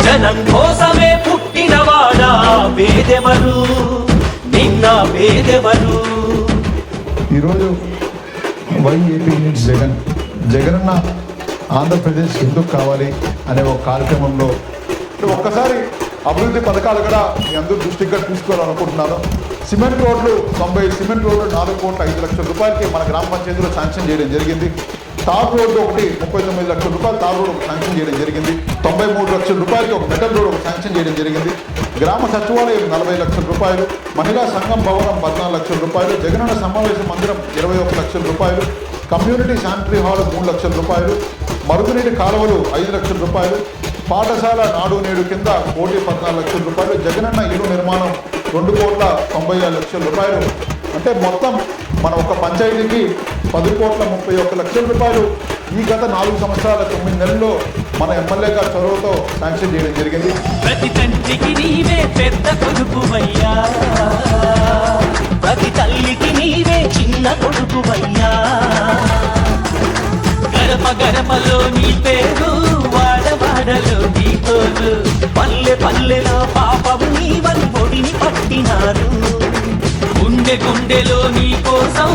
జనం కోసమే పుట్టినవాడా వేదెవరు నిన్న వేదెవరు. ఈరోజు వై ఏపీ నీడ్స్ జగన్, జగనన్న ఆంధ్రప్రదేశ్ ఎందుకు కావాలి అనే ఒక కార్యక్రమంలో ఒక్కసారి అభివృద్ధి పథకాలు కూడా మీ అందరూ దృష్టిగా తీసుకోవాలనుకుంటున్నాను. సిమెంట్ రోడ్లు 90 సిమెంట్ రోడ్లు 4,05,00,000 మన గ్రామ పంచాయతీలో శాంక్షన్ చేయడం జరిగింది. తార్ రోడ్డు ఒకటి 39 లక్షల రూపాయలు తార్ రోడ్ ఒక శాంక్షన్ చేయడం జరిగింది. 93 లక్షల రూపాయలకి ఒక మెటల్ రోడ్ ఒక శాంక్షన్ చేయడం జరిగింది. గ్రామ సచివాలయం 40 లక్షల రూపాయలు, మహిళా సంఘం భవనం 14 లక్షల రూపాయలు, జగనన్న సమావేశ మందిరం 21 లక్షల రూపాయలు, కమ్యూనిటీ శానిటరీ హాల్ 3 లక్షల రూపాయలు, మరుగునీటి కాలువలు 5 లక్షల రూపాయలు, పాఠశాల నాడు నేడు కింద 1,14 లక్షల రూపాయలు, జగనన్న ఇల్లు నిర్మాణం 2,95 లక్షల రూపాయలు. అంటే మొత్తం మన ఒక పంచాయతీకి 10,31 లక్షల రూపాయలు ఈ గత 4 సంవత్సరాల 9 నెలల్లో మన ఎమ్మెల్యే గారి చొరవతో శాంక్షన్ చేయడం జరిగింది. ప్రతి తండ్రికి నీవే పెద్ద కొడుకువయ్యా, ప్రతి తల్లికి నీవే చిన్న కొడుకువయ్యా. గడప గడపలో నీ పేరు, వాడవాడలో నీ తోడు, పల్లె పల్లెలో పాపము నీవని పొడిని పట్టినారు. గుండె గుండెలో నీ కోసం